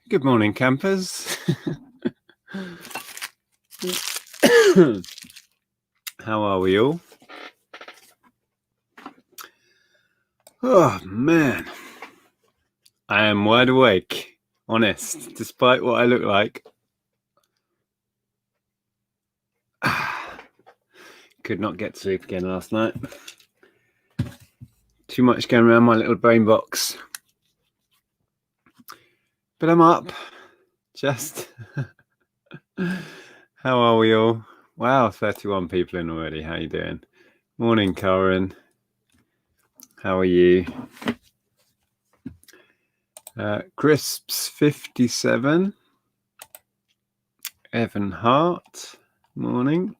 Good morning, campers. How are we all? Oh, man. I am wide awake, honest, despite what I look like. Could not get to sleep again last night. Too much going around my little brain box. But I'm up. Just. How are we all? Wow, 31 people in already. How you doing? Morning, Karen. How are you? Crisps 57. Evan Hart. Morning.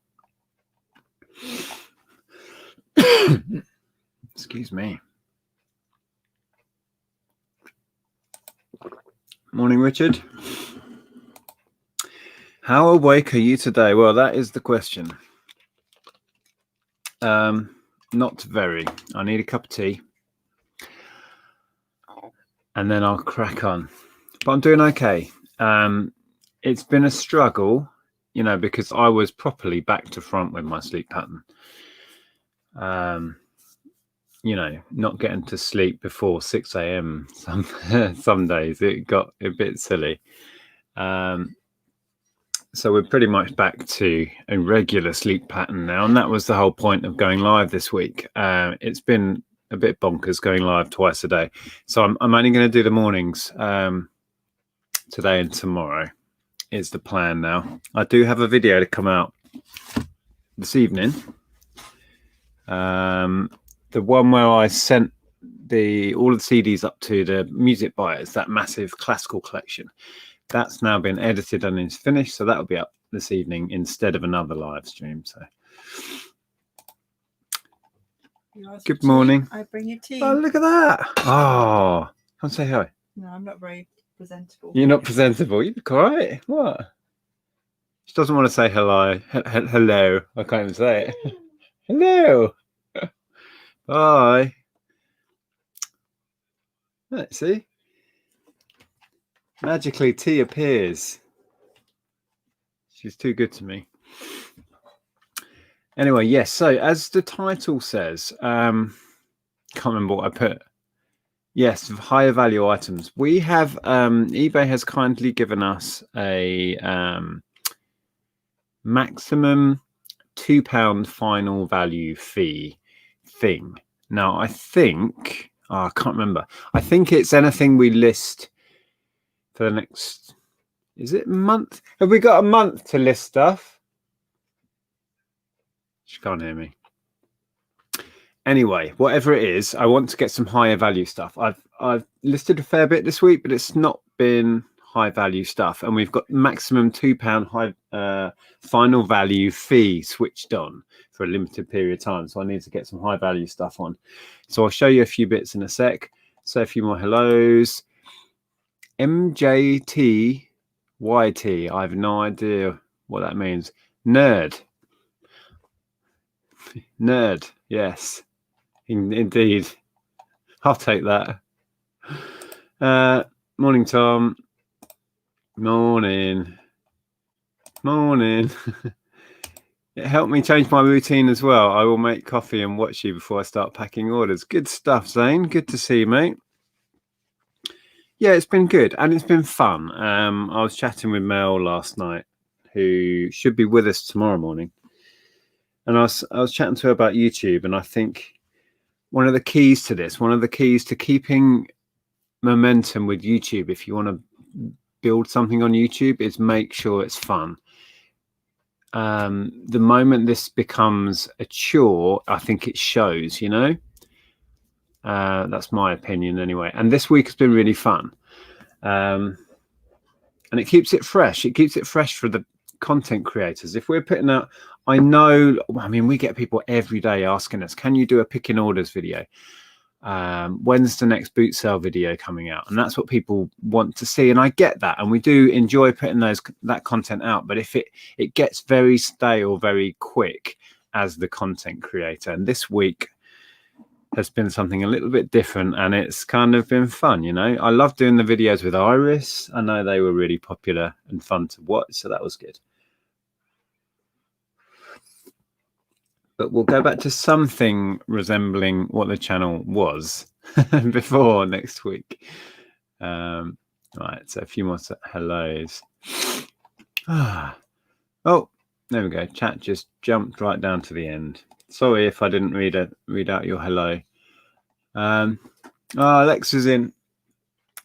Excuse me. Morning, Richard. How awake are you today? Well, that is the question. Not very. I need a cup of tea. And then I'll crack on. But I'm doing okay. It's been a struggle, you know, because I was properly back to front with my sleep pattern. You know, not getting to sleep before 6 a.m. some days. It got a bit silly. So we're pretty much back to a regular sleep pattern now. And that was the whole point of going live this week. It's been a bit bonkers going live twice a day. So I'm only going to do the mornings today and tomorrow is the plan now. I do have a video to come out this evening. The one where I sent all of the CDs up to the music buyers, that massive classical collection. That's now been edited and is finished, so that'll be up this evening instead of another live stream. So, good morning. I bring you tea. Oh, look at that! Oh, come say hi. No, I'm not very presentable. You're not presentable. You look all right. What? She doesn't want to say hello. Hello. I can't even say it. Hello. Bye. Let's see. Magically, tea appears. She's too good to me. Anyway, yes. So, as the title says, can't remember what I put. Yes, higher value items. We have eBay has kindly given us a maximum £2 final value fee thing. Now, I think I can't remember. I think it's anything we list for the next, is it a month? Have we got a month to list stuff? She can't hear me. Anyway, whatever it is, I want to get some higher value stuff. I've listed a fair bit this week, but it's not been high value stuff. And we've got maximum £2 high final value fee switched on for a limited period of time. So I need to get some high value stuff on. So I'll show you a few bits in a sec. Say a few more hellos. MJTYT. I have no idea what that means. Nerd. Nerd. Yes. Indeed. I'll take that. Morning, Tom. Morning. Morning. It helped me change my routine as well. I will make coffee and watch you before I start packing orders. Good stuff, Zane. Good to see you, mate. Yeah, it's been good and it's been fun. I was chatting with Mel last night, who should be with us tomorrow morning. And I was chatting to her about YouTube, and I think one of the keys to this, one of the keys to keeping momentum with YouTube, if you want to build something on YouTube, is make sure it's fun. The moment this becomes a chore, I think it shows, you know. That's my opinion anyway. And this week has been really fun. And it keeps it fresh. It keeps it fresh for the content creators. If we're putting out, I mean, we get people every day asking us, can you do a picking orders video? When's the next boot sale video coming out? And that's what people want to see. And I get that. And we do enjoy putting that content out. But if it gets very stale very quick as the content creator. And this week has been something a little bit different, and it's kind of been fun, you know. I love doing the videos with Iris. I know they were really popular and fun to watch, so that was good. But we'll go back to something resembling what the channel was before next week. Right, so a few more hellos. Oh, there we go. Chat just jumped right down to the end. Sorry if I didn't read out your hello. Oh, Alexa's in.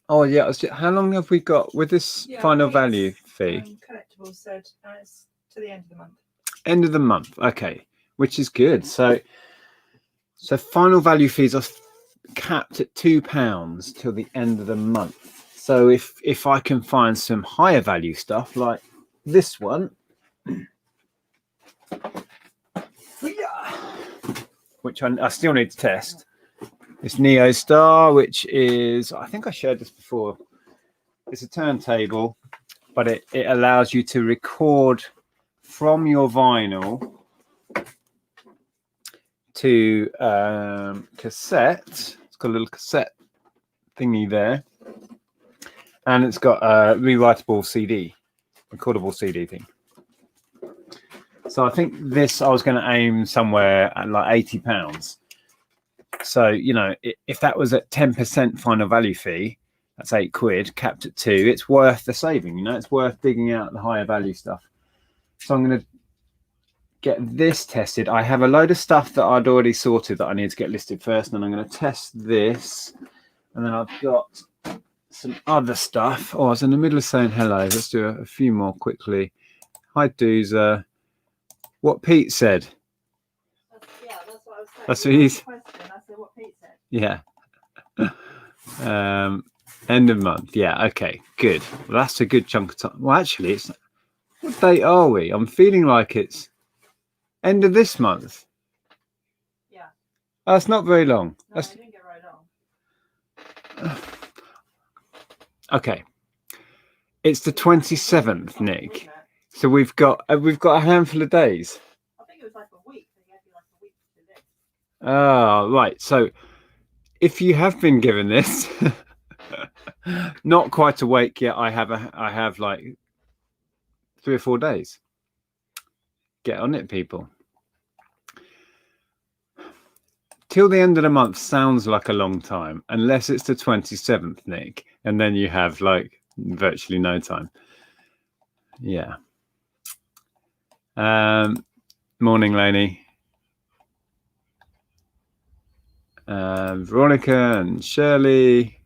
Oh yeah. How long have we got with this final value fee? Collectibles said it's to the end of the month. End of the month. Okay, which is good. So final value fees are capped at £2 till the end of the month. So if I can find some higher value stuff like this one, which I still need to test. It's Neo Star, which is, I think I shared this before. It's a turntable, but it allows you to record from your vinyl to cassette. It's got a little cassette thingy there. And it's got a rewritable CD, recordable CD thing. So I think this, I was going to aim somewhere at like £80. So, you know, if that was at 10% final value fee, that's £8, capped at 2. It's worth the saving, you know, it's worth digging out the higher value stuff. So I'm going to get this tested. I have a load of stuff that I'd already sorted that I need to get listed first. And then I'm going to test this. And then I've got some other stuff. Oh, I was in the middle of saying hello. Let's do a few more quickly. Hi, Doozer. What Pete said. Yeah, that's what I was saying. That's what he's. I said what Pete said. Yeah. End of month. Yeah. Okay. Good. Well, that's a good chunk of time. Well, actually, it's what date are we? I'm feeling like it's end of this month. Yeah. That's not very long. No, I didn't get right on. Okay. It's the 27th, Nick. So we've got a handful of days. I think it was like a week. They gave you like a week to do this. Oh, right. So if you have been given this, not quite awake yet, I have like 3 or 4 days. Get on it, people. Till the end of the month sounds like a long time, unless it's the 27th, Nick, and then you have like virtually no time. Yeah. Morning, Lainey. Veronica and Shirley.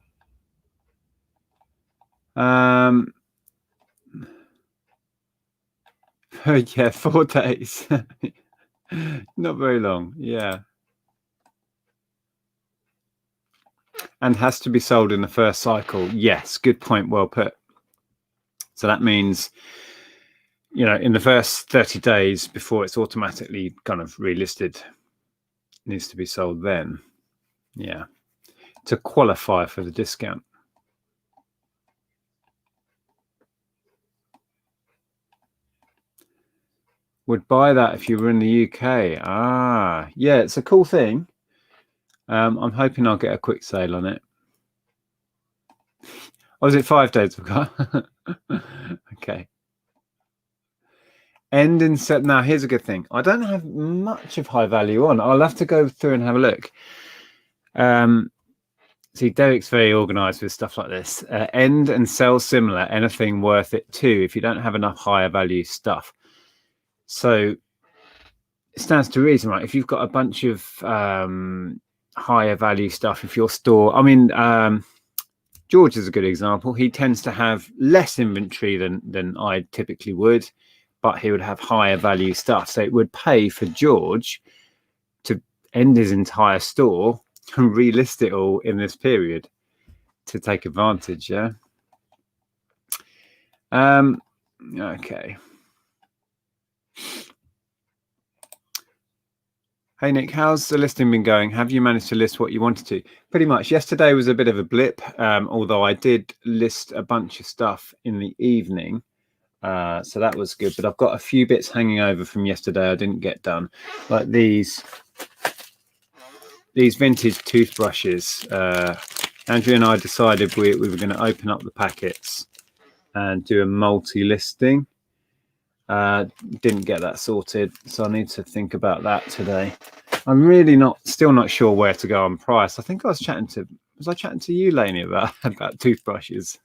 Yeah, 4 days. Not very long. Yeah. And has to be sold in the first cycle. Yes, good point. Well put. So that means, you know, in the first 30 days before it's automatically kind of relisted, it needs to be sold then. Yeah. To qualify for the discount. Would buy that if you were in the UK. Ah, yeah, it's a cool thing. I'm hoping I'll get a quick sale on it. Oh, is it 5 days we've got? Okay. End in set. Now, here's a good thing. I don't have much of high value on. I'll have to go through and have a look. See, Derek's very organized with stuff like this. End and sell similar, anything worth it too, if you don't have enough higher value stuff. So it stands to reason, right? If you've got a bunch of higher value stuff, if your store, I mean, George is a good example. He tends to have less inventory than I typically would, but he would have higher value stuff. So it would pay for George to end his entire store and relist it all in this period to take advantage. Yeah. Okay. Hey Nick, how's the listing been going? Have you managed to list what you wanted to? Pretty much. Yesterday was a bit of a blip, although I did list a bunch of stuff in the evening. So that was good. But I've got a few bits hanging over from yesterday I didn't get done. Like these these vintage toothbrushes. Andrea and I decided we were going to open up the packets and do a multi-listing. Didn't get that sorted, so I need to think about that today. I'm really still not sure where to go on price. I think I was chatting to you, Lainey, about toothbrushes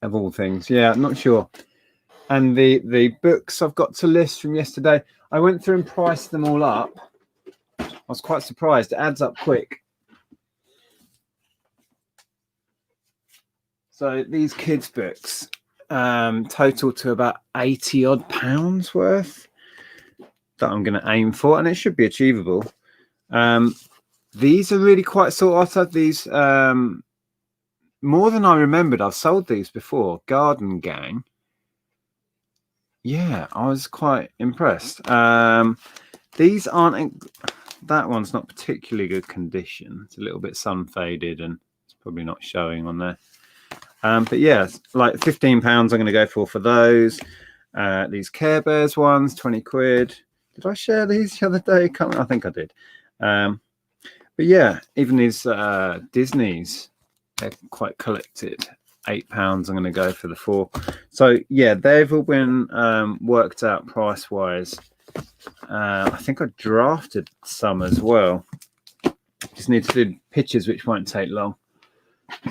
of all things. Yeah, I'm not sure. And the books I've got to list from yesterday, I went through and priced them all up. I was quite surprised. It adds up quick. So these kids' books total to about £80 odd worth that I'm going to aim for, and it should be achievable. These are really quite sought after. These more than I remembered. I've sold these before. Garden Gang. Yeah, I was quite impressed. These aren't. That one's not particularly good condition. It's a little bit sun faded, and it's probably not showing on there. But yeah, like £15 I'm going to go for those. These Care Bears ones, 20 quid. Did I share these the other day? I think I did. But yeah, even these Disneys, they're quite collected. £8 I'm going to go for the 4. So yeah, they've all been worked out price wise. I think I drafted some as well. Just need to do pictures, which won't take long.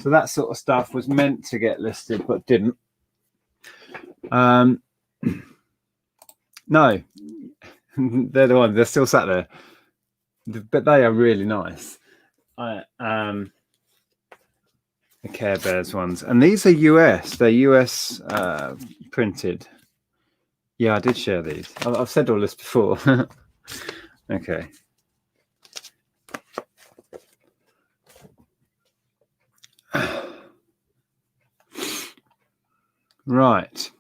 So that sort of stuff was meant to get listed, but didn't. No, they're the ones. They're still sat there, but they are really nice. The Care Bears ones, and these are US. They're US printed. Yeah, I did share these. I've said all this before. Okay. Right.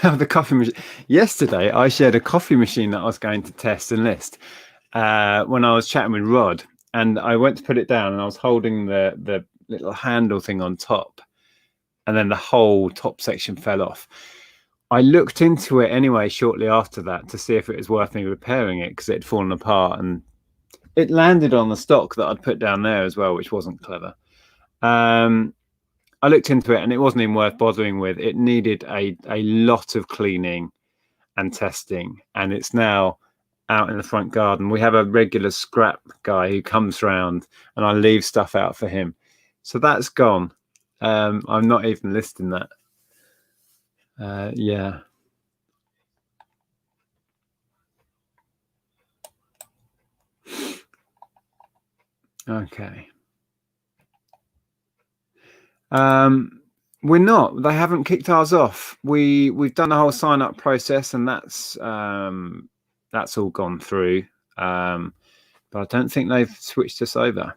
The coffee machine. Yesterday, I shared a coffee machine that I was going to test and list when I was chatting with Rod, and I went to put it down, and I was holding the little handle thing on top, and then the whole top section fell off. I looked into it anyway shortly after that to see if it was worth me repairing it, because it had fallen apart, and it landed on the stock that I'd put down there as well, which wasn't clever. I looked into it, and it wasn't even worth bothering with. It needed a lot of cleaning and testing, and it's now out in the front garden. We have a regular scrap guy who comes round, and I leave stuff out for him. So that's gone. I'm not even listing that. Yeah. Okay. We're not. They haven't kicked ours off. We've done the whole sign up process, and that's all gone through. But I don't think they've switched us over.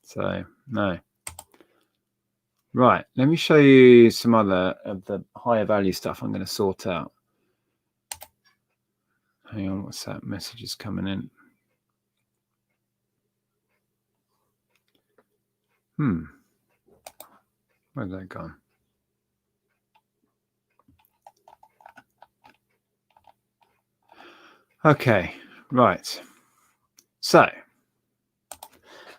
So no. Right. Let me show you some other of the higher value stuff I'm going to sort out. Hang on, what's that? Message is coming in. Where's that gone? Okay, right. So,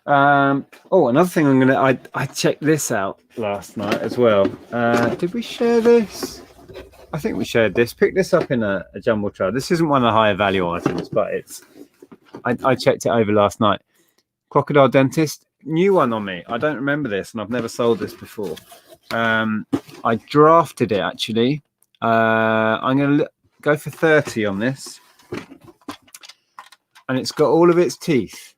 another thing I checked this out last night as well. Did we share this? I think we shared this. Picked this up in a jumble trailer. This isn't one of the higher value items, but I checked it over last night. Crocodile Dentist, new one on me. I don't remember this, and I've never sold this before. I drafted it actually. I'm going to go for 30 on this, and it's got all of its teeth.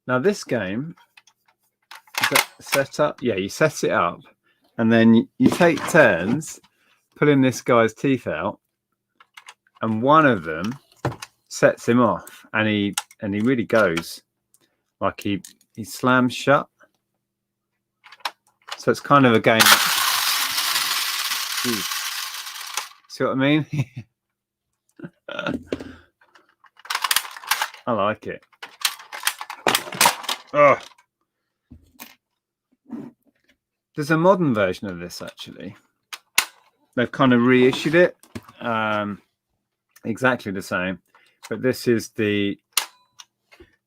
Now this game is set up. Yeah, you set it up, and then you take turns pulling this guy's teeth out, and one of them sets him off, and he really goes like he slams shut. So it's kind of a game. Jeez. See what I mean? I like it. Oh. There's a modern version of this actually. They've kind of reissued it. Exactly the same. but this is the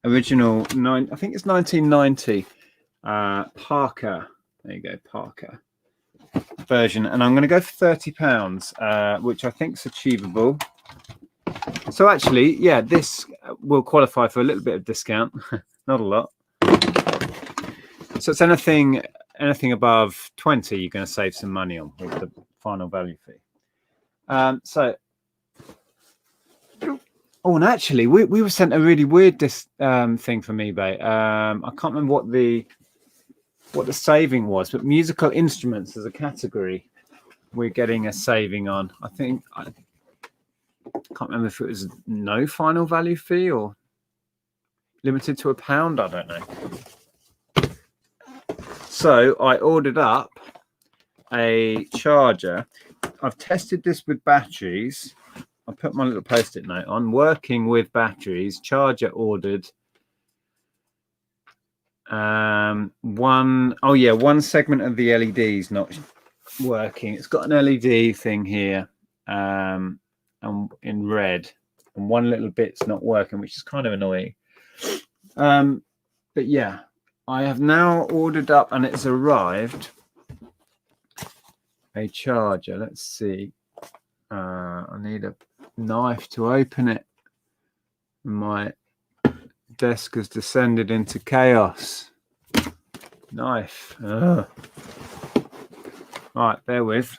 original I think it's 1990 Parker. There you go, Parker version, and I'm going to go for £30, which I think is achievable. So actually, yeah, this will qualify for a little bit of discount, not a lot. So it's anything above 20, you're going to save some money on with the final value fee. Oh, and actually, we were sent a really weird thing from eBay. I can't remember what the saving was, but musical instruments as a category, we're getting a saving on. I think I can't remember if it was no final value fee or limited to £1. I don't know. So I ordered up a charger. I've tested this with batteries. I put my little post-it note on. Working with batteries. Charger ordered. One segment of the LED is not working. It's got an LED thing here, and in red, and one little bit's not working, which is kind of annoying. But yeah, I have now ordered up, and it's arrived, a charger. Let's see. I need a knife to open it. My desk has descended into chaos. Knife. Ugh. Right, bear with.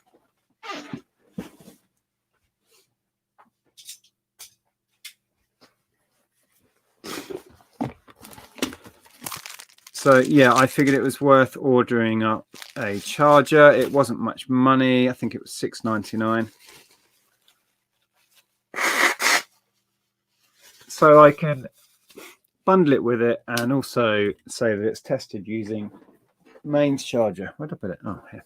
So yeah, I figured it was worth ordering up a charger. It wasn't much money. I think it was $6.99. So I can bundle it with it and also say that it's tested using mains charger. Where'd I put it? Oh, here.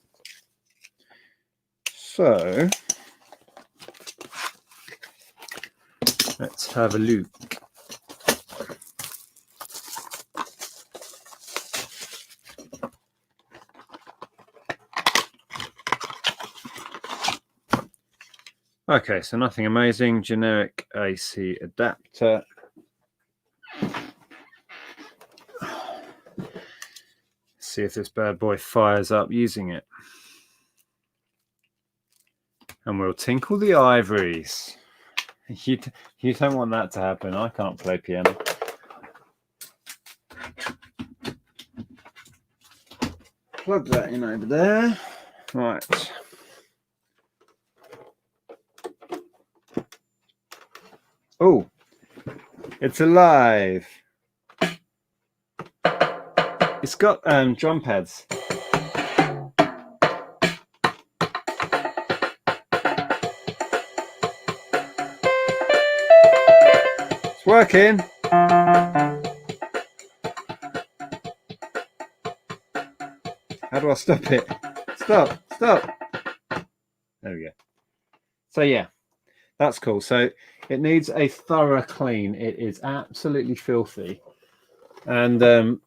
So let's have a look. Okay, so nothing amazing. Generic AC adapter. See if this bad boy fires up using it. And we'll tinkle the ivories. You don't want that to happen. I can't play piano. Plug that in over there. Right. Oh, it's alive. It's got drum pads. It's working. How do I stop it? Stop. There we go. So yeah, that's cool. So it needs a thorough clean. It is absolutely filthy. And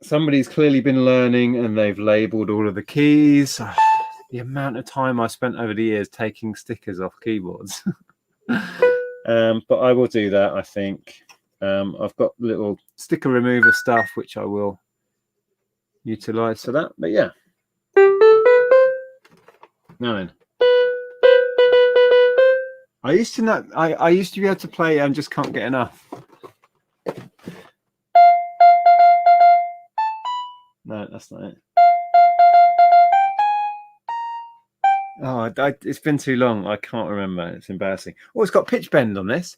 somebody's clearly been learning and they've labeled all of the keys. The amount of time I spent over the years taking stickers off keyboards. But I will do that, I think. I've got little sticker remover stuff, which I will utilize for that. But yeah. Now then. I used to know. I used to be able to play and just can't get enough. No, that's not it. Oh, it's been too long. I can't remember. It's embarrassing. Oh, it's got pitch bend on this.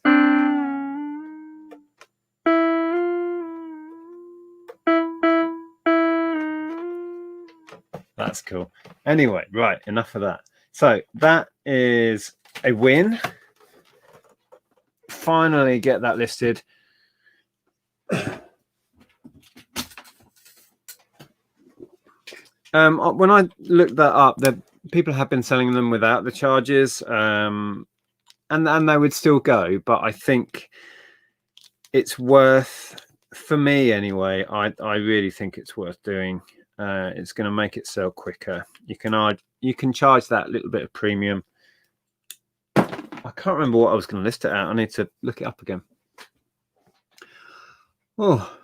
That's cool. Anyway, right, enough of that. So that is a win. Finally get that listed. When I looked that up, that people have been selling them without the charges, and they would still go. But I think it's worth, for me anyway. I really think it's worth doing. It's going to make it sell quicker. You can charge that little bit of premium. I can't remember what I was going to list it at. I need to look it up again. Oh.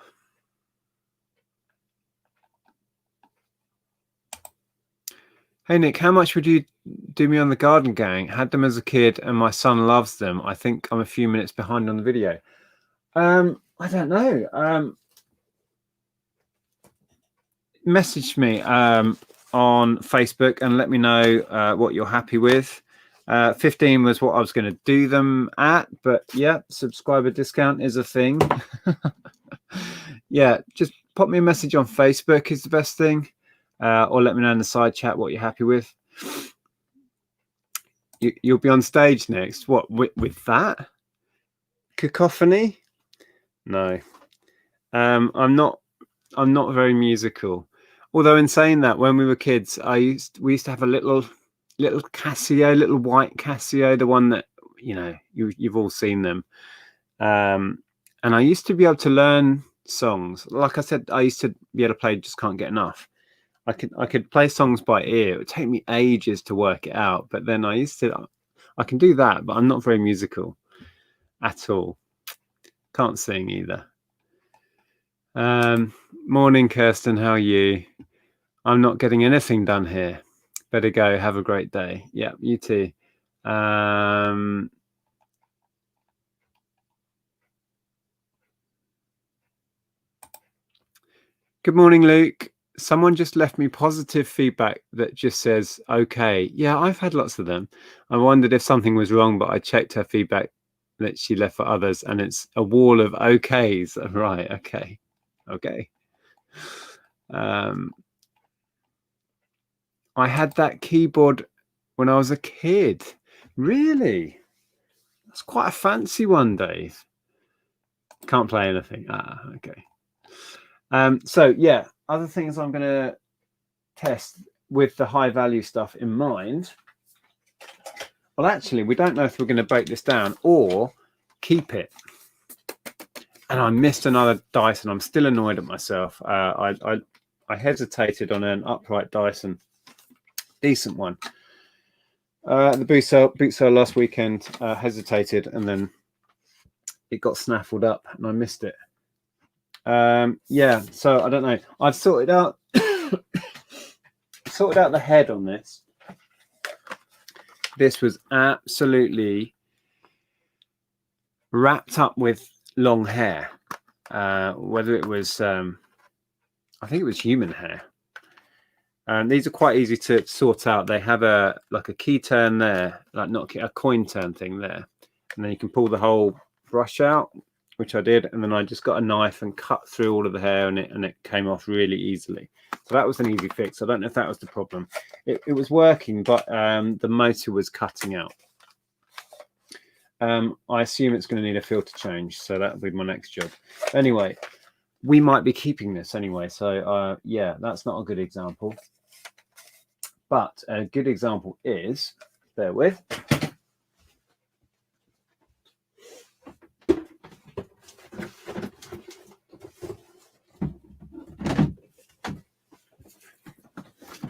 Hey Nick, how much would you do me on the Garden Gang? Had them as a kid and my son loves them. I think I'm a few minutes behind on the video. I don't know. Message me on Facebook and let me know what you're happy with. 15 was what I was going to do them at, but yeah, subscriber discount is a thing. Yeah, just pop me a message on Facebook is the best thing, or let me know in the side chat what you're happy with. You'll be on stage next. What with that cacophony? No, I'm not very musical. Although in saying that, when we were kids, we used to have a little Casio, little white Casio, the one that you've all seen them. And I used to be able to learn songs. Like I said, I used to be able to play Just Can't Get Enough. I could play songs by ear. It would take me ages to work it out. But then I can do that, but I'm not very musical at all. Can't sing either. Morning, Kirsten. How are you? I'm not getting anything done here. Better go. Have a great day. Yeah, you too. Good morning, Luke. Someone just left me positive feedback that just says, okay. Yeah, I've had lots of them. I wondered if something was wrong, but I checked her feedback that she left for others, and it's a wall of okays. Right, okay. Okay. I had that keyboard when I was a kid. Really? That's quite a fancy one, Dave. Can't play anything. Okay. So yeah, other things I'm going to test with the high value stuff in mind. Well, actually, we don't know if we're going to break this down or keep it. And I missed another Dyson. I'm still annoyed at myself. I hesitated on an upright Dyson, decent one. The boot sale last weekend, hesitated, and then it got snaffled up, and I missed it. Yeah, so I don't know. I've sorted out the head on this. This was absolutely wrapped up with long hair. Whether it was, I think it was human hair. And these are quite easy to sort out. They have a key turn there, like not a coin turn thing there, and then you can pull the whole brush out, which I did, and then I just got a knife and cut through all of the hair, and it came off really easily. So that was an easy fix. I don't know if that was the problem. It was working, but the motor was cutting out. I assume it's going to need a filter change, so that'll be my next job. Anyway, we might be keeping this anyway, so yeah, that's not a good example. But a good example is, bear with.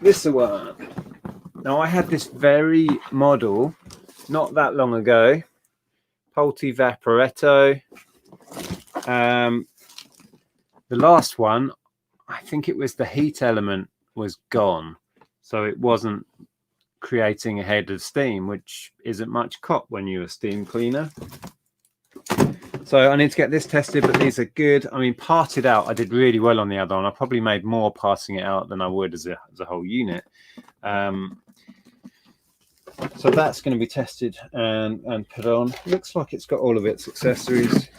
This one. Now I had this very model not that long ago, Polti Vaporetto. The last one, I think it was the heat element was gone, so it wasn't creating a head of steam, which isn't much cop when you're a steam cleaner. So I need to get this tested, but these are good. I mean, parted out, I did really well on the other one. I probably made more parting it out than I would as a whole unit. So that's going to be tested and put on. Looks like it's got all of its accessories.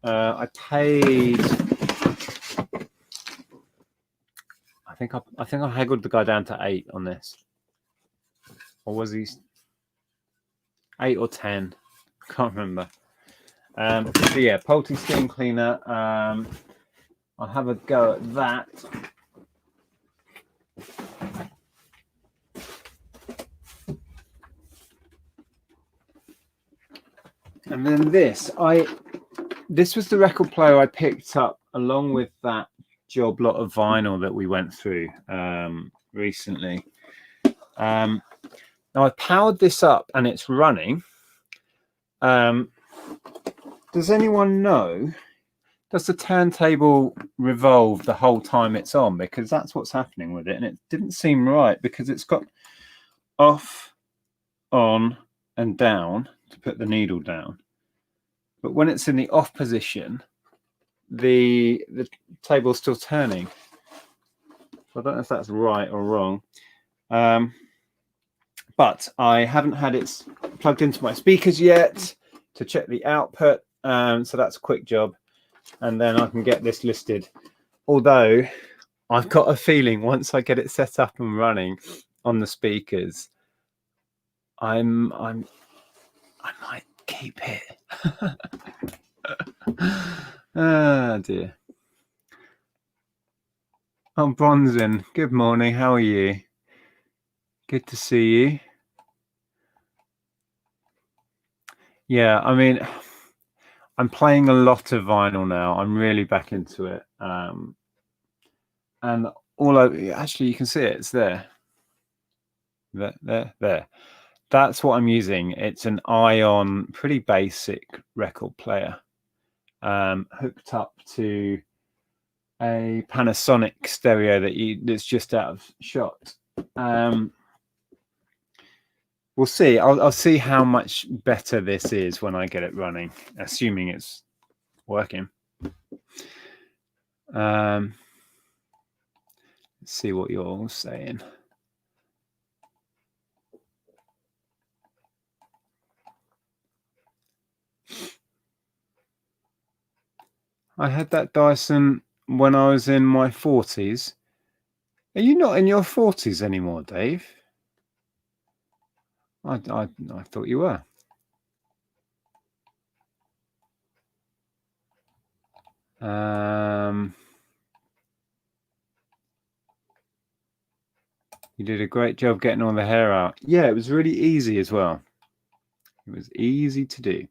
I paid. I think I haggled the guy down to 8 on this, or was he 8 or 10? I can't remember. So yeah, Polti steam cleaner. I'll have a go at that. And then this was the record player I picked up along with that job lot of vinyl that we went through recently. Now I've powered this up and it's running. Does anyone know? Does the turntable revolve the whole time it's on? Because that's what's happening with it. And it didn't seem right because it's got off, on, and down to put the needle down. But when it's in the off position, the table's still turning. So I don't know if that's right or wrong. But I haven't had it plugged into my speakers yet to check the output. So that's a quick job. And then I can get this listed. Although I've got a feeling once I get it set up and running on the speakers, I might keep it. Ah, dear. Oh, Bronzen, good morning. How are you? Good to see you. Yeah, I mean, I'm playing a lot of vinyl now. I'm really back into it. And all over, actually, you can see it. It's there. There. That's what I'm using. It's an Ion, pretty basic record player, hooked up to a Panasonic stereo that's just out of shot. We'll see. I'll see how much better this is when I get it running, assuming it's working. Let's see what you're all saying. I had that Dyson when I was in my 40s. Are you not in your 40s anymore, Dave? I thought you were. You did a great job getting all the hair out. Yeah, it was really easy as well. It was easy to do.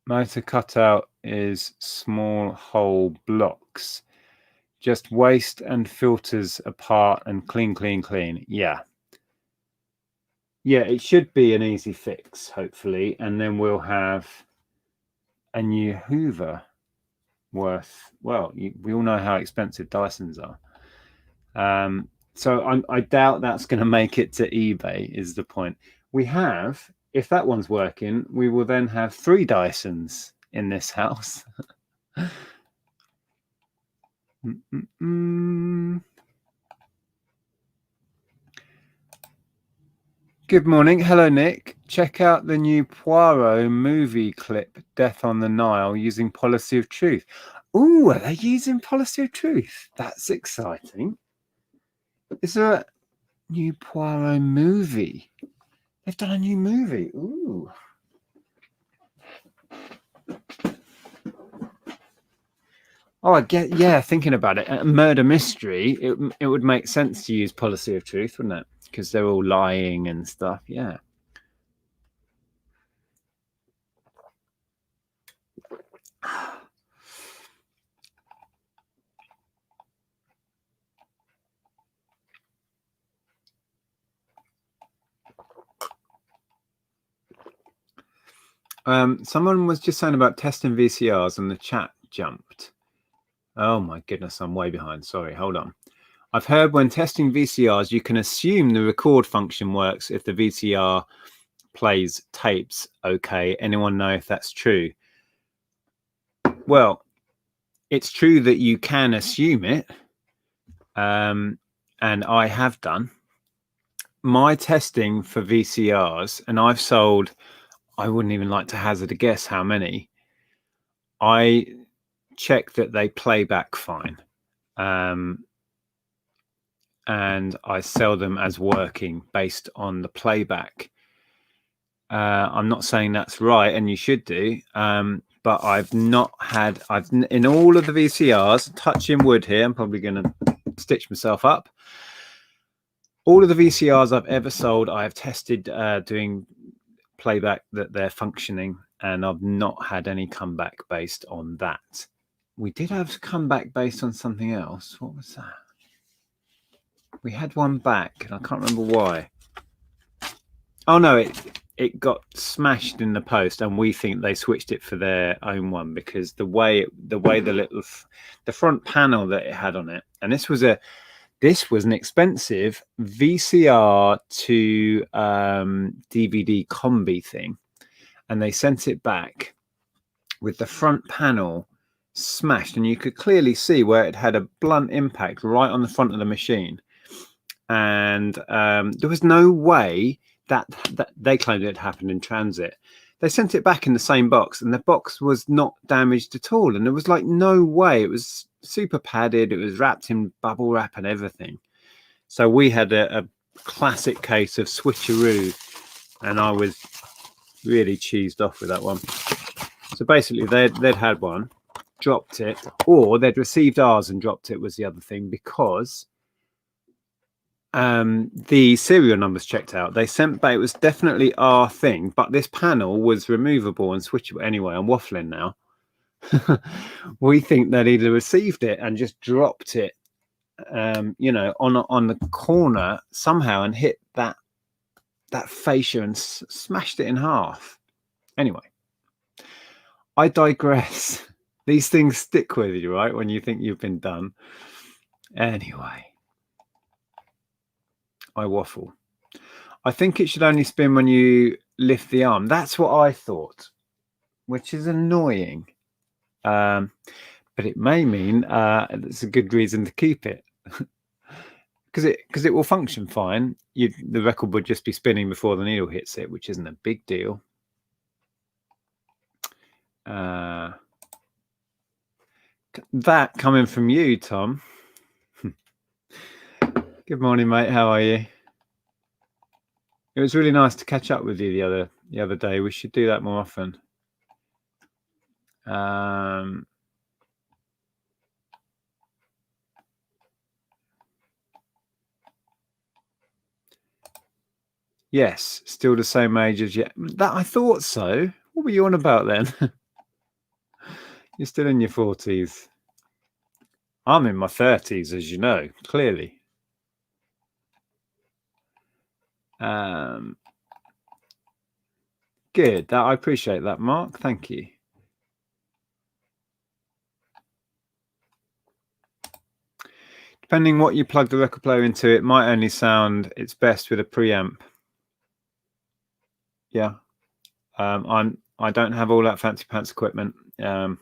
Motor cutout is small hole blocks. Just waste and filters apart and clean. Yeah. Yeah, it should be an easy fix, hopefully. And then we'll have a new Hoover worth, well, we all know how expensive Dysons are. So I doubt that's going to make it to eBay, is the point. We have, if that one's working, we will then have 3 Dysons in this house. Good morning. Hello, Nick. Check out the new Poirot movie clip, Death on the Nile, using Policy of Truth. Ooh, are they using Policy of Truth? That's exciting. Is there a new Poirot movie? They've done a new movie. Ooh. Oh, I get, yeah, thinking about it. A murder mystery, it would make sense to use Policy of Truth, wouldn't it? Because they're all lying and stuff. Yeah. Someone was just saying about testing VCRs and the chat jumped. Oh my goodness, I'm way behind. Sorry, hold on. I've heard when testing VCRs, you can assume the record function works if the VCR plays tapes. Okay, anyone know if that's true? Well, it's true that you can assume it, and I have done. My testing for VCRs, and I've sold, I wouldn't even like to hazard a guess how many. I check that they play back fine. And I sell them as working based on the playback. I'm not saying that's right, and you should do, but I've not had, in all of the VCRs, touching wood here, I'm probably going to stitch myself up. All of the VCRs I've ever sold, I have tested doing playback that they're functioning, and I've not had any comeback based on that. We did have comeback based on something else. What was that? We had one back, and I can't remember why. Oh no, it got smashed in the post, and we think they switched it for their own one because the way the front panel that it had on it, and this was an expensive VCR to DVD combi thing, and they sent it back with the front panel smashed, and you could clearly see where it had a blunt impact right on the front of the machine, and there was no way that they claimed it happened in transit. They sent it back in the same box, and the box was not damaged at all, and there was like no way. It was super padded, it was wrapped in bubble wrap and everything. So we had a classic case of switcheroo, and I was really cheesed off with that one. So basically they'd had one, dropped it, or they'd received ours and dropped it, was the other thing, because the serial numbers checked out. They sent back, it was definitely our thing, but this panel was removable and switchable. Anyway, I'm waffling now. We think they'd either received it and just dropped it, you know, on the corner somehow and hit that fascia and smashed it in half. Anyway, I digress. These things stick with you, right, when you think you've been done. Anyway, I waffle. I think it should only spin when you lift the arm. That's what I thought, which is annoying. But it may mean it's a good reason to keep it, because it will function fine. The record would just be spinning before the needle hits it, which isn't a big deal. That coming from you, Tom. Good morning, mate. How are you? It was really nice to catch up with you the other day. We should do that more often. Yes, still the same age as yet. That I thought so. What were you on about then? You're still in your 40s. I'm in my 30s, as you know, clearly. Good. I appreciate that, Mark. Thank you. Depending what you plug the record player into, it might only sound its best with a preamp. Yeah. I don't have all that fancy pants equipment. So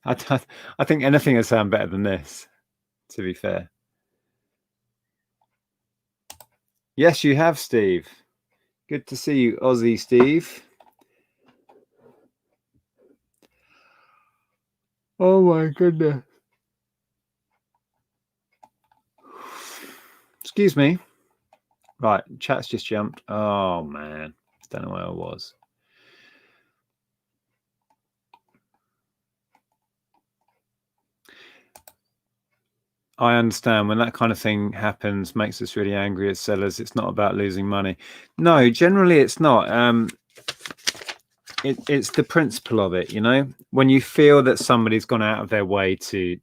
I think anything will sound better than this, to be fair. Yes, you have, Steve. Good to see you, Aussie Steve. Oh my goodness. Excuse me. Right, chat's just jumped. Oh man, don't know where I was. I understand when that kind of thing happens, makes us really angry as sellers. It's not about losing money. No, generally it's not. It's the principle of it, you know. When you feel that somebody's gone out of their way to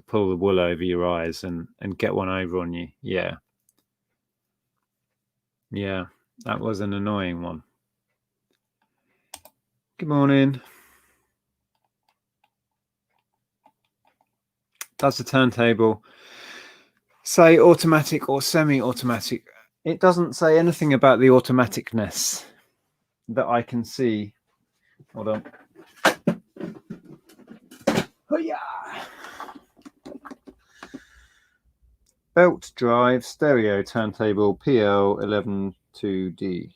pull the wool over your eyes and get one over on you. Yeah, that was an annoying one. Good morning. Does the turntable say automatic or semi-automatic? It doesn't say anything about the automaticness that I can see. Hold on. Oh yeah. Belt drive stereo turntable PL112D.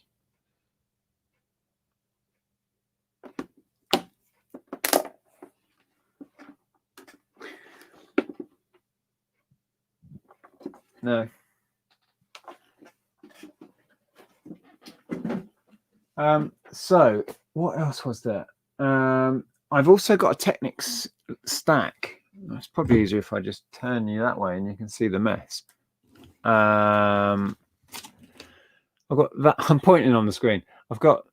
No. So what else was there? I've also got a Technics stack. It's probably easier if I just turn you that way and you can see the mess. I've got that. I'm pointing on the screen. I've got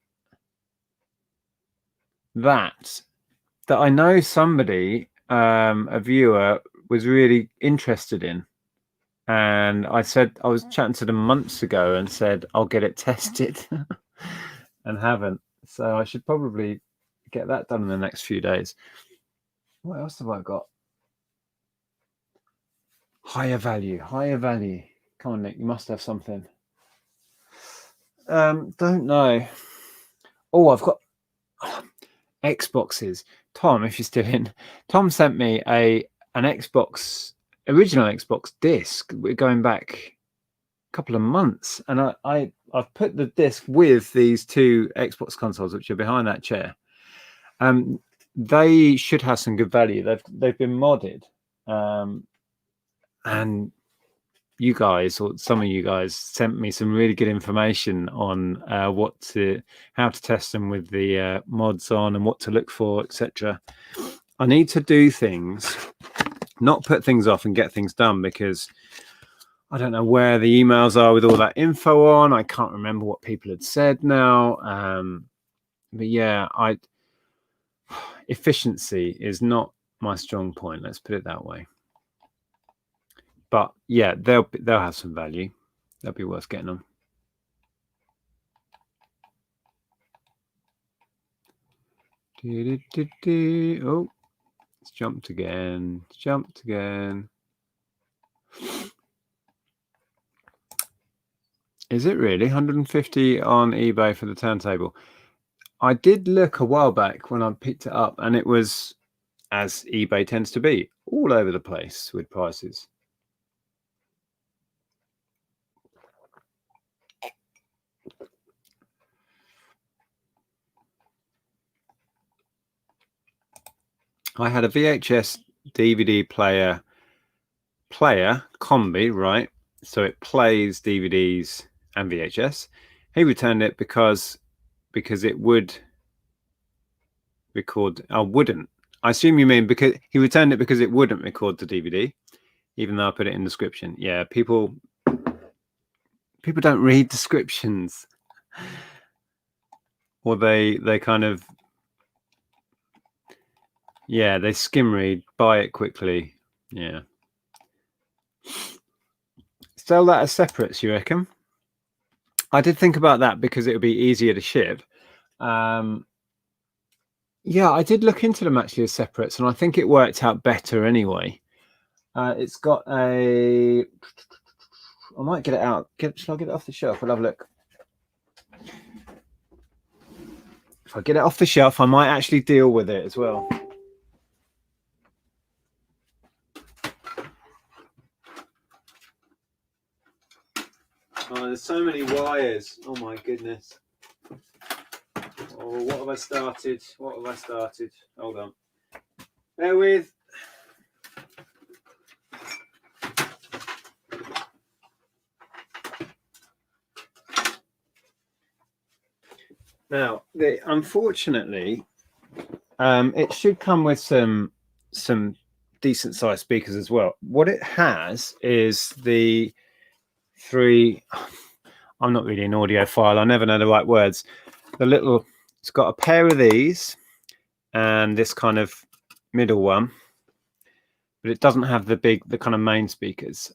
that I know somebody, a viewer, was really interested in. And I said, I was chatting to them months ago and said, I'll get it tested and haven't. So I should probably get that done in the next few days. What else have I got? Higher value. Come on, Nick, you must have something. Don't know. Oh, I've got Xboxes. Tom, if you're still in, Tom sent me an original Xbox disc. We're going back couple of months, and I've put the disc with these two Xbox consoles which are behind that chair. They should have some good value. They've been modded, and you guys, or some of you guys, sent me some really good information on how to test them with the mods on and what to look for, etc. I need to do things, not put things off and get things done, because I don't know where the emails are with all that info on. I can't remember what people had said now. But yeah, efficiency is not my strong point. Let's put it that way. But yeah, they'll have some value. They'll be worth getting on. Oh, it's jumped again. Is it really 150 on eBay for the turntable? I did look a while back when I picked it up, and it was, as eBay tends to be, all over the place with prices. I had a VHS DVD player combi, right? So it plays DVDs and VHS. He returned it because it would record. I wouldn't. I assume you mean because he returned it because it wouldn't record the DVD, even though I put it in the description. Yeah, people don't read descriptions, or they kind of, yeah, they skim read, buy it quickly. Yeah. Sell that as separates, you reckon? I did think about that because it would be easier to ship. Yeah, I did look into them actually as separates, and I think it worked out better anyway. It's got a... I might get it out. Shall I get it off the shelf? We'll have a look. If I get it off the shelf, I might actually deal with it as well. Oh, there's so many wires. Oh my goodness. Oh, what have I started? Hold on. Bear with. Now, unfortunately, it should come with some decent sized speakers as well. What it has is the three. I'm not really an audiophile. I never know the right words. It's got a pair of these and this kind of middle one, but it doesn't have the kind of main speakers.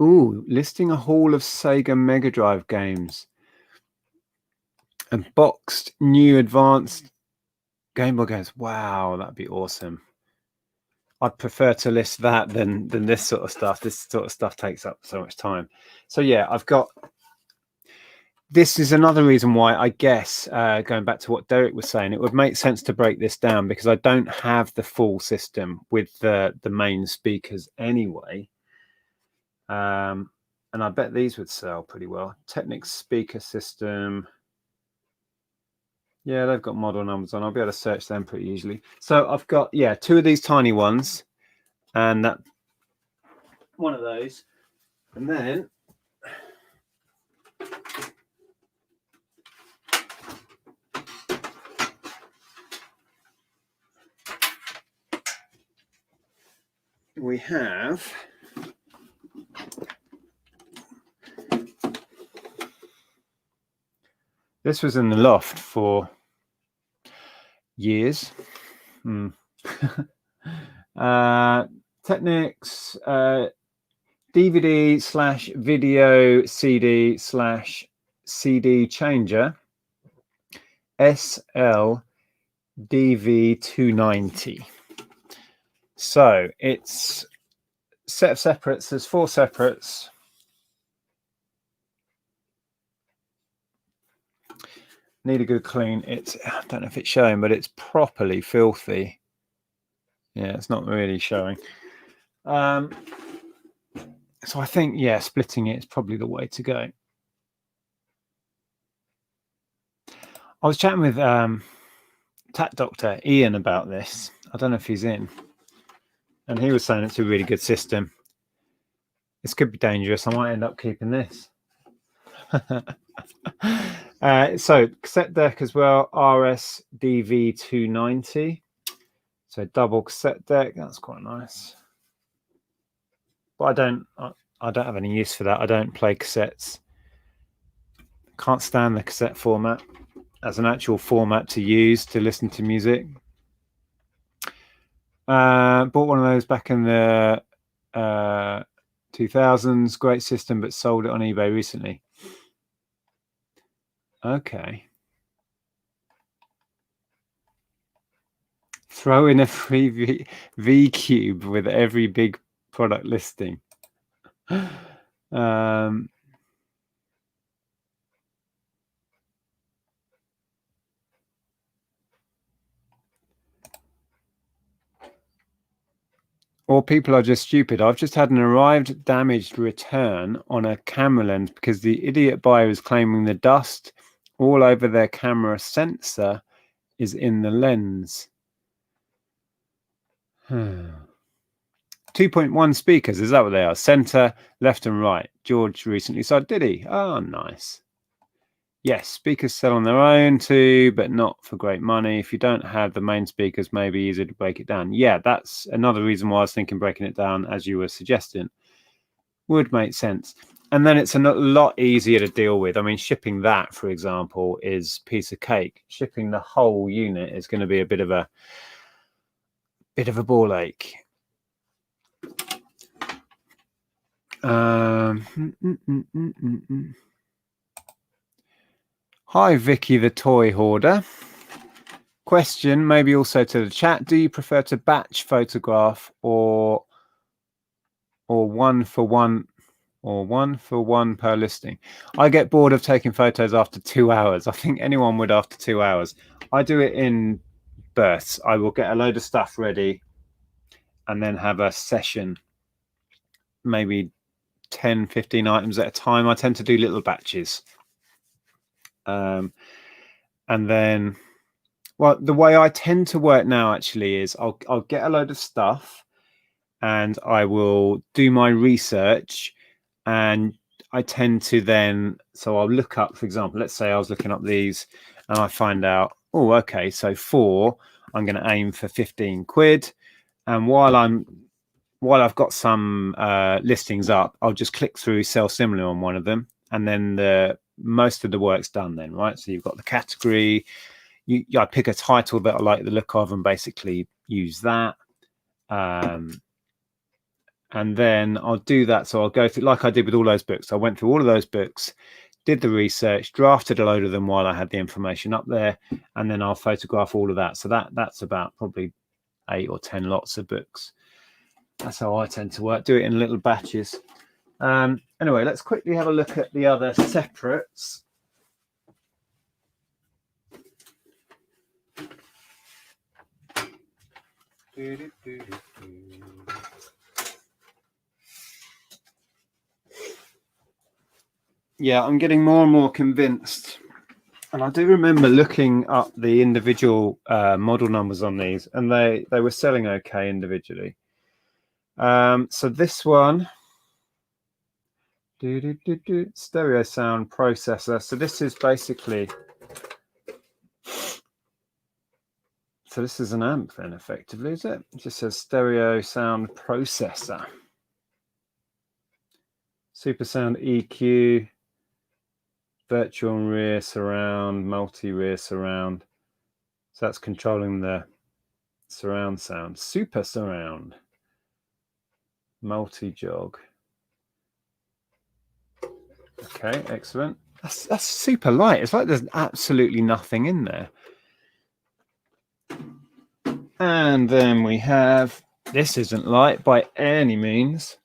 Ooh, listing a haul of Sega Mega Drive games and boxed new advanced Game Boy games. Wow, that'd be awesome. I'd prefer to list that than this sort of stuff. This sort of stuff takes up so much time. So yeah, I've got. This is another reason why I guess, going back to what Derek was saying, it would make sense to break this down, because I don't have the full system with the main speakers anyway. And I bet these would sell pretty well. Technics speaker system. Yeah, they've got model numbers on. I'll be able to search them pretty easily. So I've got, yeah, two of these tiny ones and that one of those. And then we have This was in the loft for years. Technics, DVD/video CD/CD changer, SL-DV290. So it's set of separates. There's 4 separates. Need a good clean. It's, I don't know if it's showing, but it's properly filthy. Yeah, it's not really showing. So I think, yeah, splitting it is probably the way to go. I was chatting with Tat Doctor Ian about this. I don't know if he's in. And he was saying it's a really good system. This could be dangerous. I might end up keeping this. So cassette deck as well, RS-DV290. So double cassette deck. That's quite nice. But I don't have any use for that. I don't play cassettes. Can't stand the cassette format as an actual format to use to listen to music. Bought one of those back in the 2000s. Great system, but sold it on eBay recently. Okay. Throw in a free V cube with every big product listing. Or people are just stupid. I've just had an arrived damaged return on a camera lens because the idiot buyer is claiming the dust all over their camera sensor is in the lens. 2.1 speakers, is that what they are? Center, left and right. George recently said, did he? Oh, nice. Yes, speakers sell on their own too, but not for great money. If you don't have the main speakers, maybe easier to break it down. Yeah, that's another reason why I was thinking breaking it down, as you were suggesting, would make sense. And then it's a lot easier to deal with. I mean, shipping that, for example, is a piece of cake. Shipping the whole unit is going to be a bit of a ball ache. Hi, Vicky the Toy Hoarder. Question, maybe also to the chat. Do you prefer to batch photograph or one for one per listing? I get bored of taking photos after 2 hours. I think anyone would after 2 hours. I do it in bursts. I will get a load of stuff ready and then have a session, maybe 10, 15 items at a time. I tend to do little batches. And then, well, the way I tend to work now actually is I'll get a load of stuff and I will do my research, and I tend to then, so I'll look up, for example, let's say I was looking up these and I find out, oh, okay, so 4, I'm going to aim for 15 quid. And while I've got some listings up, I'll just click through sell similar on one of them, and then most of the work's done then, right? So you've got the category, I pick a title that I like the look of and basically use that. And then I'll do that. So I'll go through, like I did with all those books. I went through all of those books, did the research, drafted a load of them while I had the information up there, and then I'll photograph all of that. So that's about probably 8 or 10 lots of books. That's how I tend to work. Do it in little batches. Anyway, let's quickly have a look at the other separates. Yeah, I'm getting more and more convinced. And I do remember looking up the individual model numbers on these, and they were selling okay individually. So this one, stereo sound processor. So this is basically, so this is an amp then, effectively, is it? It just says stereo sound processor. Super sound EQ, virtual rear surround, multi-rear surround. So that's controlling the surround sound. Super surround, multi-jog. Okay, excellent. That's super light. It's like there's absolutely nothing in there. And then we have, this isn't light by any means.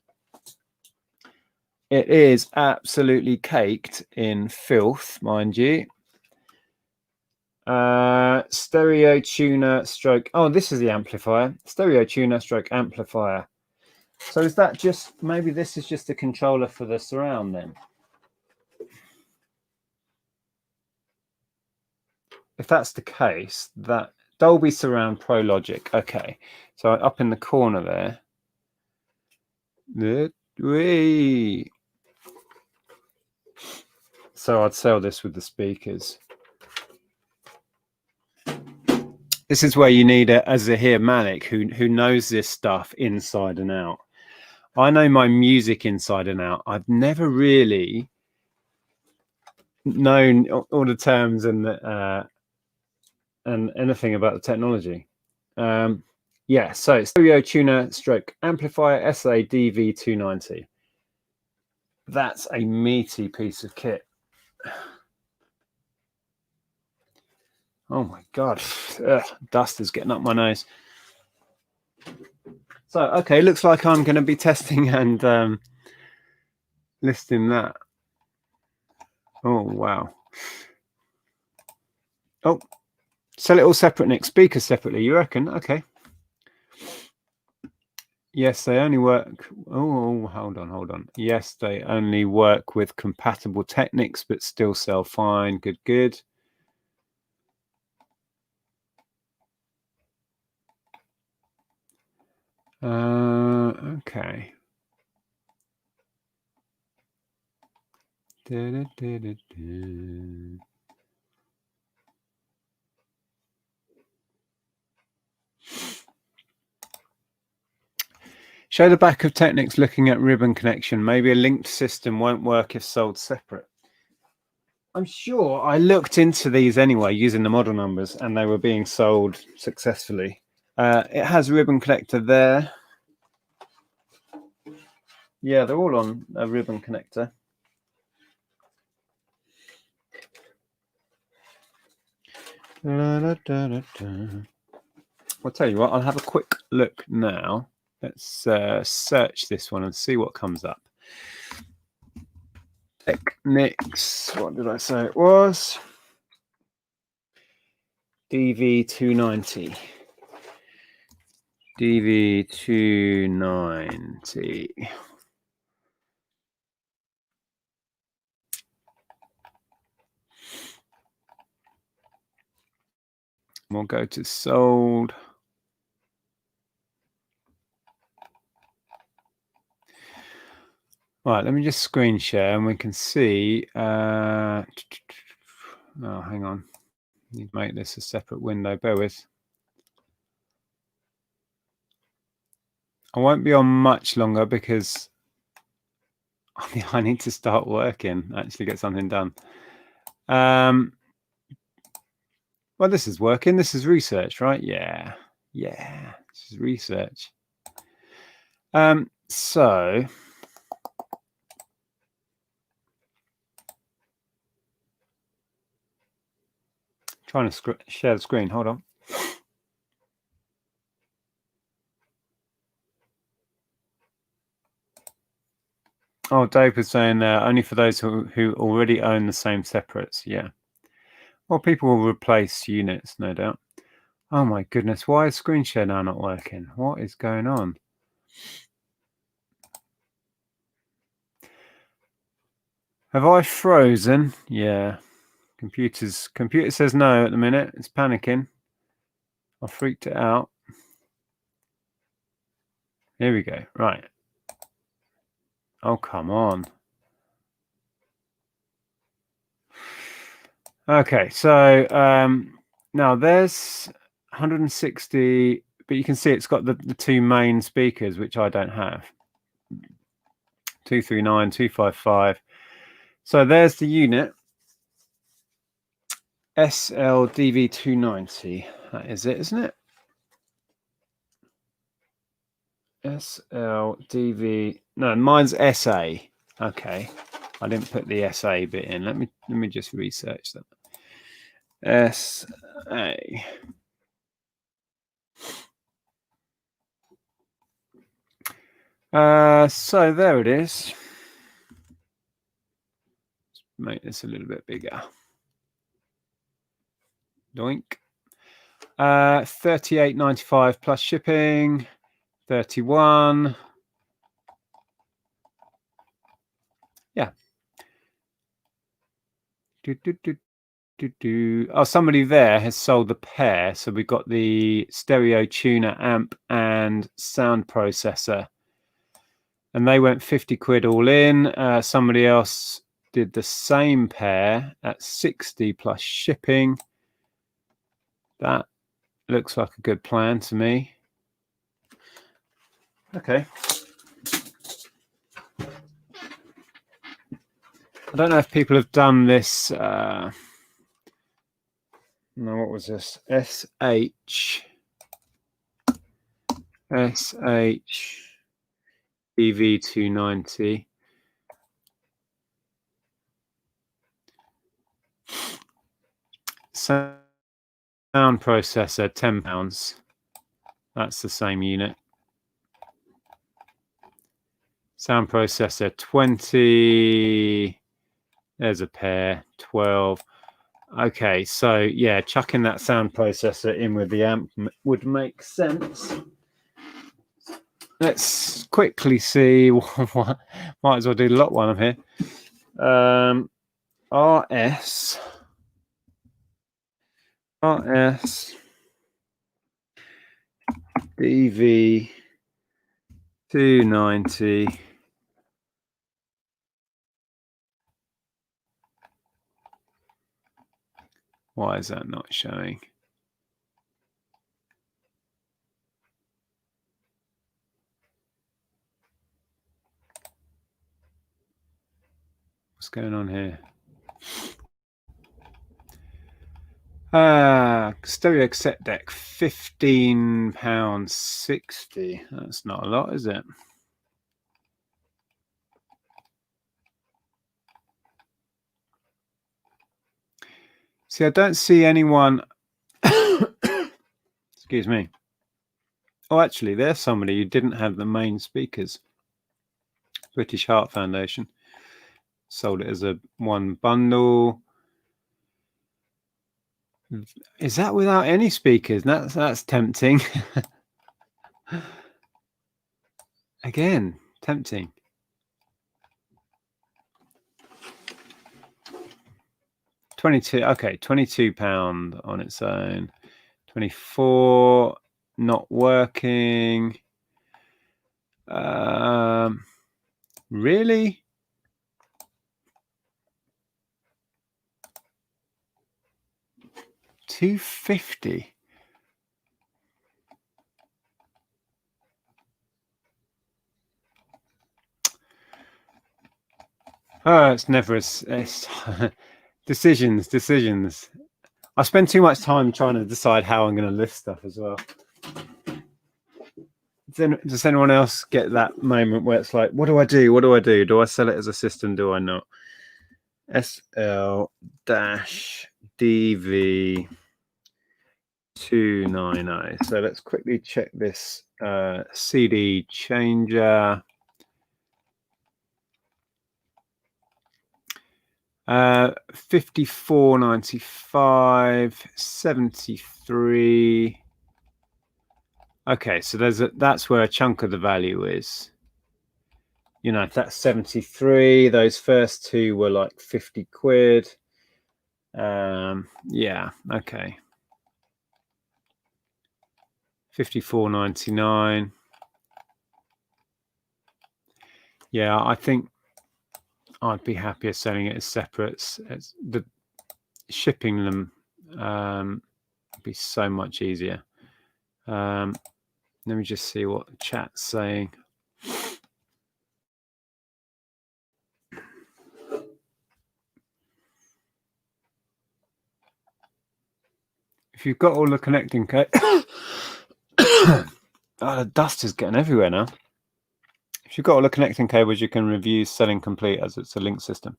It is absolutely caked in filth, mind you. Stereo tuner stroke. Oh, this is the amplifier. Stereo tuner stroke amplifier. So is that just, maybe this is just a controller for the surround then? If that's the case, that Dolby Surround Pro Logic. Okay, so up in the corner there. So I'd sell this with the speakers. This is where you need a Zahir Malik who knows this stuff inside and out. I know my music inside and out. I've never really known all the terms and anything about the technology. Yeah, so stereo tuner stroke amplifier SADV290. That's a meaty piece of kit. Oh my god, ugh, dust is getting up my nose. So okay, looks like I'm going to be testing and listing that. Oh wow. Oh, sell it all separate, Nick. Speakers separately, you reckon? Okay. Yes, they only work. Oh, hold on. Yes, they only work with compatible Technics, but still sell fine. Good. Okay. Show the back of Technics looking at ribbon connection. Maybe a linked system won't work if sold separate. I'm sure I looked into these anyway using the model numbers and they were being sold successfully. It has a ribbon connector there. Yeah, they're all on a ribbon connector. I'll tell you what, I'll have a quick look now. Let's search this one and see what comes up. Technics, what did I say it was? DV290. DV290. We'll go to sold. Right, let me just screen share and we can see. Oh, hang on. Need to make this a separate window. Bear with. I won't be on much longer because I need to start working, actually get something done. Well, this is working. This is research, right? Yeah. This is research. So trying to share the screen. Hold on. Oh, Dave was saying only for those who already own the same separates. Yeah. Well, people will replace units, no doubt. Oh my goodness, why is screen share now not working? What is going on? Have I frozen? Yeah. Computer says no at the minute. It's panicking. I freaked it out. Here we go. Right. Oh, come on. Okay, so now there's 160, but you can see it's got the two main speakers, which I don't have. 239, 255. So there's the unit. SLDV290. That is it, isn't it? SLDV. No, mine's SA. Okay, I didn't put the SA bit in. Let me just research that. SA. So there it is. Let's make this a little bit bigger. Doink. 38.95 plus shipping. 31. Yeah. Oh, somebody there has sold the pair. So we've got the stereo tuner amp and sound processor. And they went 50 quid all in. Somebody else did the same pair at 60 plus shipping. That looks like a good plan to me. Okay. I don't know if people have done this. No, what was this? EV290. Sound processor, £10. That's the same unit. Sound processor, 20. There's a pair, 12. Okay, so yeah, chucking that sound processor in with the amp would make sense. Let's quickly see. Might as well do the lot one of here. RS DV 290. Why is that not showing? What's going on here? Stereo cassette deck, £15.60. That's not a lot, is it? See, I don't see anyone. Excuse me. Oh, actually, there's somebody who didn't have the main speakers. British Heart Foundation sold it as a one bundle. Is that without any speakers? That's tempting. Again, tempting. £22. Okay, £22 on its own. 24 not working. Really? $250. Oh, it's never it's decisions. I spend too much time trying to decide how I'm going to list stuff as well. Does anyone else get that moment where it's like, what do I do? What do I do? Do I sell it as a system? Do I not? SL-DV 290. So let's quickly check this CD changer. 54.95, 73. Okay, so that's where a chunk of the value is. You know, if that's 73, those first two were like 50 quid. Yeah, okay. 54.99. Yeah, I think I'd be happier selling it as separates. The shipping them would be so much easier. Let me just see what the chat's saying. if you've got all the connecting oh, the dust is getting everywhere now. If you've got all the connecting cables, you can review Selling Complete as it's a link system.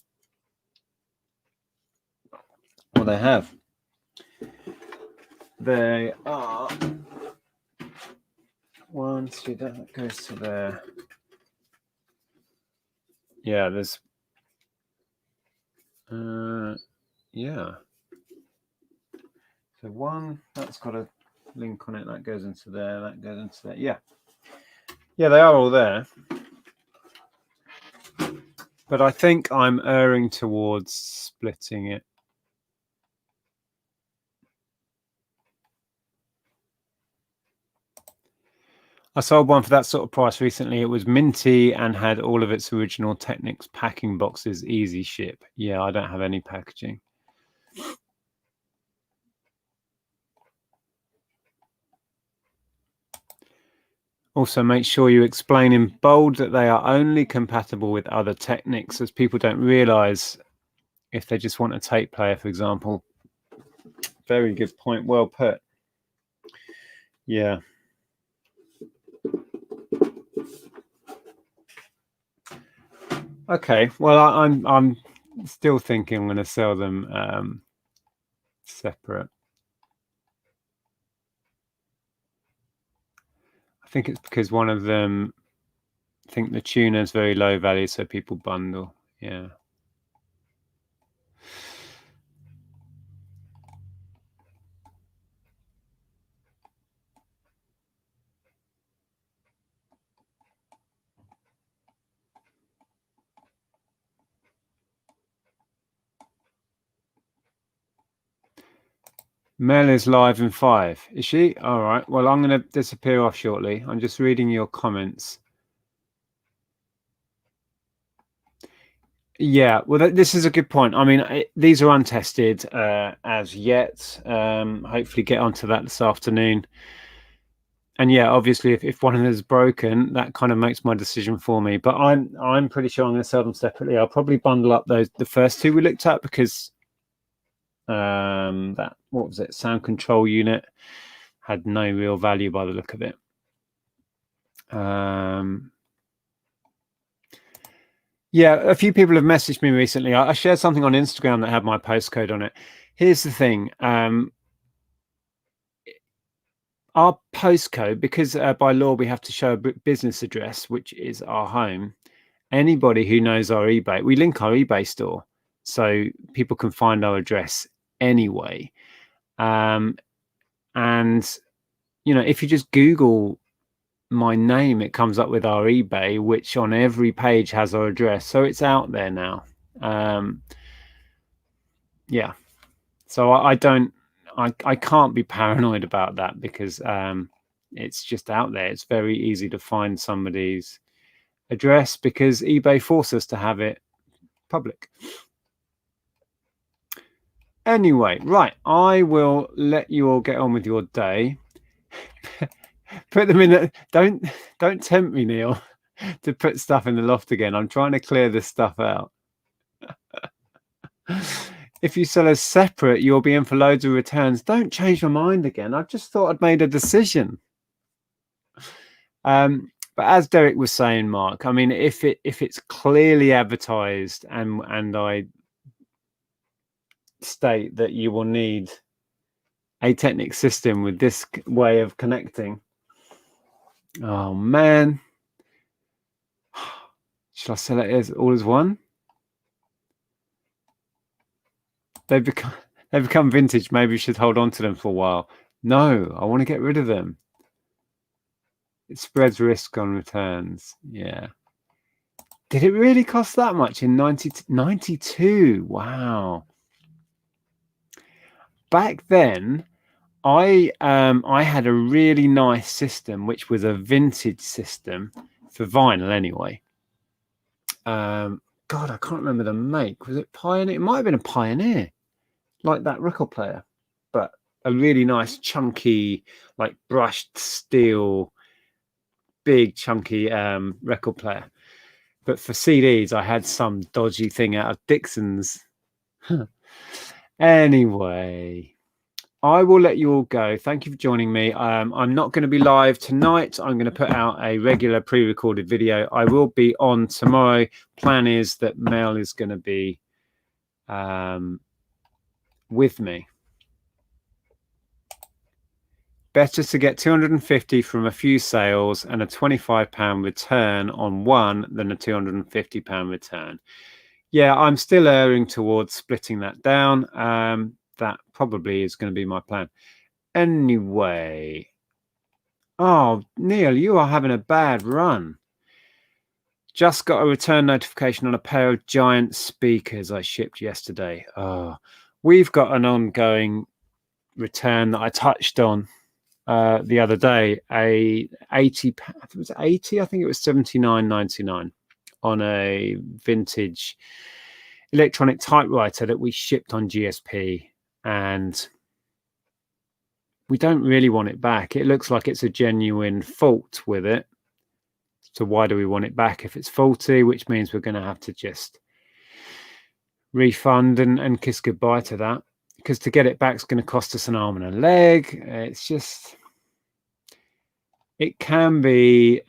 Well, they have. They are 1, 2, that goes to there. Yeah, there's yeah. So one that's got a link on it that goes into there, that goes into there. Yeah, they are all there. But I think I'm erring towards splitting it. I sold one for that sort of price recently. It was minty and had all of its original Technics packing boxes, easy ship. Yeah, I don't have any packaging. Also, make sure you explain in bold that they are only compatible with other Technics, as people don't realize if they just want a tape player, for example. Very good point. Well put. Yeah. Okay. Well, I'm still thinking I'm going to sell them separate. I think it's because one of them think the tuner is very low value, so people bundle. Yeah. Mel is live in 5. Is she? All right. Well, I'm going to disappear off shortly. I'm just reading your comments. Yeah, well, this is a good point. I mean, these are untested as yet. Hopefully get onto that this afternoon. And yeah, obviously, if one of them is broken, that kind of makes my decision for me. But I'm pretty sure I'm going to sell them separately. I'll probably bundle up the first two we looked at because that, what was it, sound control unit had no real value by the look of it. Yeah, a few people have messaged me recently. I shared something on Instagram that had my postcode on it. Here's the thing. Our postcode, because by law we have to show a business address, which is our home. Anybody who knows our eBay, we link our eBay store, so people can find our address anyway. And you know, if you just Google my name, it comes up with our eBay, which on every page has our address, so it's out there now. Yeah, so I can't be paranoid about that because it's just out there. It's very easy to find somebody's address because eBay forces us to have it public. Anyway, right, I will let you all get on with your day. Put them in the, don't tempt me, Neil, to put stuff in the loft again. I'm trying to clear this stuff out. If you sell as separate, you'll be in for loads of returns. Don't change your mind again. I just thought I'd made a decision. But as Derek was saying, Mark, I mean, if it's clearly advertised and I state that you will need a Technics system with this way of connecting, oh man, should I sell it as all as one? They've become vintage. Maybe you should hold on to them for a while. No, I want to get rid of them. It spreads risk on returns. Yeah. Did it really cost that much in 92? Wow. Back then, I had a really nice system, which was a vintage system for vinyl anyway. God, I can't remember the make. Was it Pioneer? It might have been a Pioneer, like that record player, but a really nice chunky, like brushed steel, big chunky record player. But for CDs, I had some dodgy thing out of Dixon's. Anyway, I will let you all go. Thank you for joining me. I'm not going to be live tonight. I'm going to put out a regular pre-recorded video. I will be on tomorrow. Plan is that Mel is going to be with me. Better to get 250 from a few sales and a £25 return on one than a £250 return. Yeah, I'm still erring towards splitting that down. That probably is going to be my plan. Anyway. Oh, Neil, you are having a bad run. Just got a return notification on a pair of giant speakers I shipped yesterday. Oh, we've got an ongoing return that I touched on the other day. A 80, I think it was 80. I think it was 79.99 on a vintage electronic typewriter that we shipped on GSP, and we don't really want it back. It looks like it's a genuine fault with it. So why do we want it back if it's faulty? Which means we're going to have to just refund and kiss goodbye to that, because to get it back is going to cost us an arm and a leg. It's just, it can be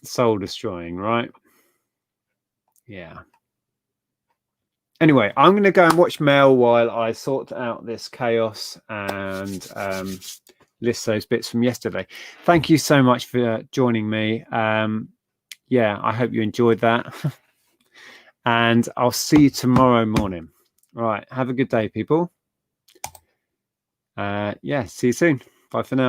soul destroying, right? Yeah. Anyway, I'm going to go and watch Mel while I sort out this chaos and list those bits from yesterday. Thank you so much for joining me. Yeah, I hope you enjoyed that. And I'll see you tomorrow morning. All right, have a good day, people. Yeah, see you soon. Bye for now.